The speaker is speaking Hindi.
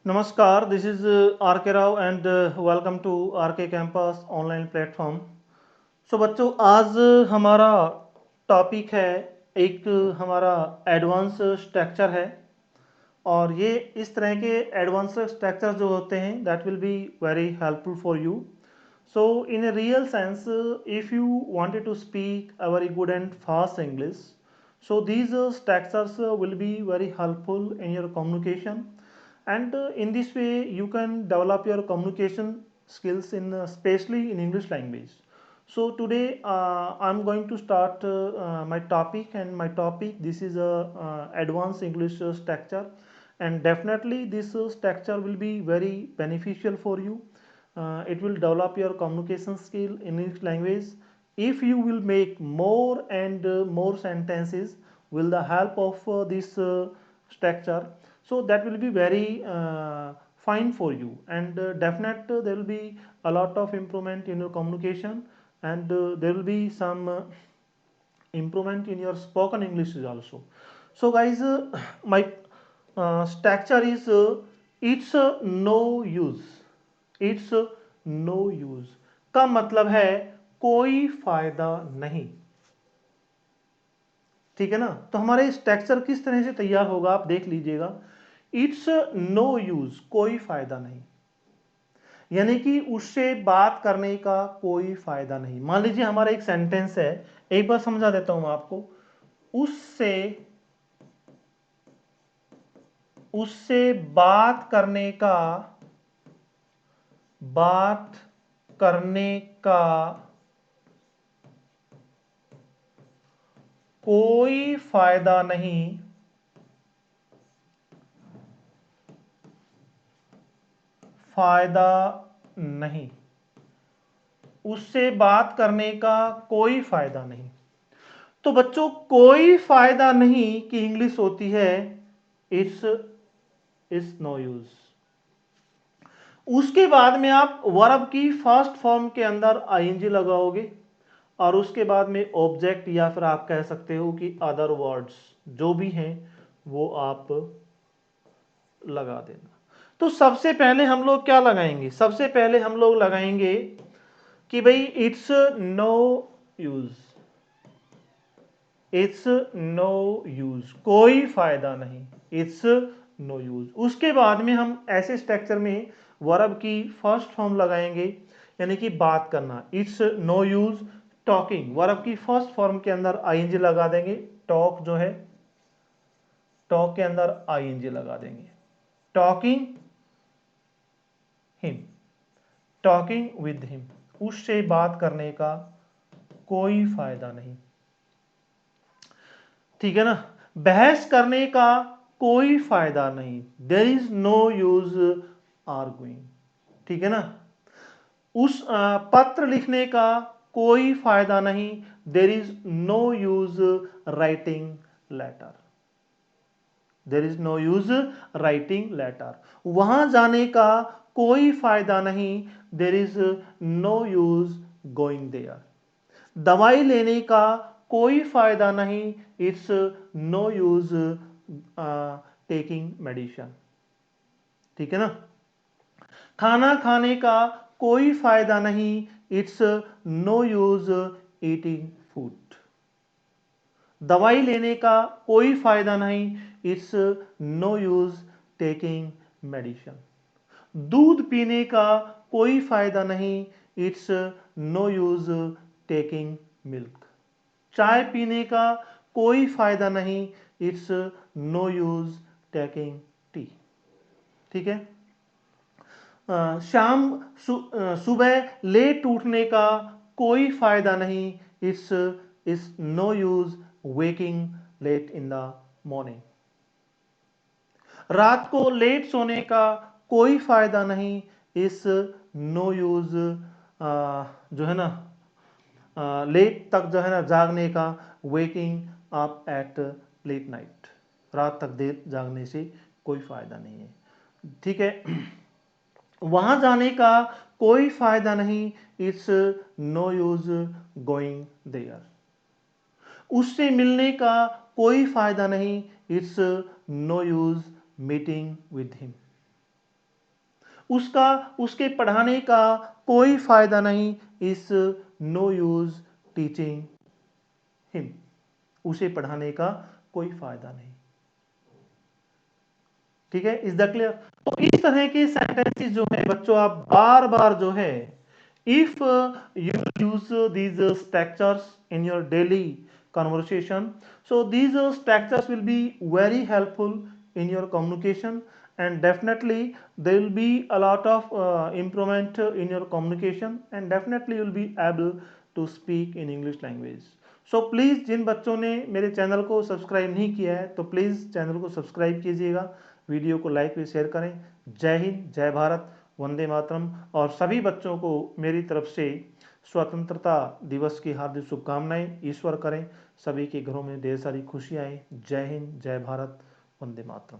Namaskar, this is RK Rao and welcome to RK Campus online platform. बच्चों आज हमारा टॉपिक है एक हमारा एडवांस स्ट्रक्चर है और ये इस तरह के एडवांस स्ट्रक्चर जो होते हैं that will be very helpful for you. So in a real sense if you wanted to speak a very good and fast English, so these structures will be very helpful in your communication, and in this way you can develop your communication skills in especially in English language. So today I'm going to start my topic, and my topic this is a advanced English structure, and definitely this structure will be very beneficial for you. It will develop your communication skill in English language if you will make more and more sentences with the help of this structure. So that will be very fine for you, and definite there will be a lot of improvement in your communication, and there will be some improvement in your spoken English also. So guys, my structure is it's no use. It's no use का मतलब है कोई फायदा नहीं। ठीक है ना? तो हमारे स्ट्रक्चर किस तरह से तैयार होगा आप देख लीजिएगा। इट्स नो यूज, कोई फायदा नहीं, यानी कि उससे बात करने का कोई फायदा नहीं। मान लीजिए हमारा एक सेंटेंस है, एक बार समझा देता हूं आपको। उससे उससे बात करने का कोई फायदा नहीं, फायदा नहीं, उससे बात करने का कोई फायदा नहीं। तो बच्चों कोई फायदा नहीं की इंग्लिश होती है इट्स इज नो यूज। उसके बाद में आप वर्ब की फर्स्ट फॉर्म के अंदर आईएनजी लगाओगे और उसके बाद में ऑब्जेक्ट या फिर आप कह सकते हो कि अदर वर्ड्स जो भी हैं वो आप लगा देना। तो सबसे पहले हम लोग क्या लगाएंगे? सबसे पहले हम लोग लगाएंगे कि भाई it's no use, it's no use, कोई फायदा नहीं, इट्स नो यूज। उसके बाद में हम ऐसे स्ट्रक्चर में वर्ब की फर्स्ट फॉर्म लगाएंगे, यानी कि बात करना। It's no use talking, verb की फर्स्ट फॉर्म के अंदर आईएनजी लगा देंगे। टॉक जो है, टॉक के अंदर आईएनजी लगा देंगे। Talking him, talking with him, उससे बात करने का कोई फायदा नहीं। ठीक है ना? बहस करने का कोई फायदा नहीं, there is no use arguing. ठीक है ना? उस पत्र लिखने का कोई फायदा नहीं, there is no use writing letter, there is no use writing letter. वहां जाने का कोई फायदा नहीं, there is no use going there. दवाई लेने का कोई फायदा नहीं, it's no use taking medicine. ठीक है ना? खाना खाने का कोई फायदा नहीं, it's no use eating food. दवाई लेने का कोई फायदा नहीं, it's no use taking medicine. दूध पीने का कोई फायदा नहीं, it's no use taking milk. चाय पीने का कोई फायदा नहीं, it's no use taking tea. ठीक है? शाम सुबह लेट उठने का कोई फायदा नहीं, it's is no use waking late in the morning. रात को लेट सोने का कोई फायदा नहीं, इस नो यूज जो है ना लेट तक जो है ना जागने का, waking up at late night, रात तक देर जागने से कोई फायदा नहीं है। ठीक है? वहां जाने का कोई फायदा नहीं, it's no use going there. उससे मिलने का कोई फायदा नहीं, it's no use meeting with him. उसका उसके पढ़ाने का कोई फायदा नहीं। इस नो यूज टीचिंग हिम, उसे पढ़ाने का कोई फायदा नहीं। ठीक है, इज द क्लियर? तो इस तरह के सेंटेंसेस जो है बच्चों आप बार बार जो है, if you use these structures in your daily conversation, so these structures will be very helpful in your communication, and definitely there will be a lot of improvement in your communication, and definitely you will be able to speak in English language. So please जिन बच्चों ने मेरे चैनल को सब्सक्राइब नहीं किया है तो प्लीज़ चैनल को सब्सक्राइब कीजिएगा, वीडियो को लाइक व शेयर करें। जय हिंद, जय भारत, वंदे मातरम। और सभी बच्चों को मेरी तरफ से स्वतंत्रता दिवस की हार्दिक शुभकामनाएं। ईश्वर करें सभी के घरों में ढेर सारी खुशियाँ आए। जय हिंद, जय भारत, वंदे मातरम।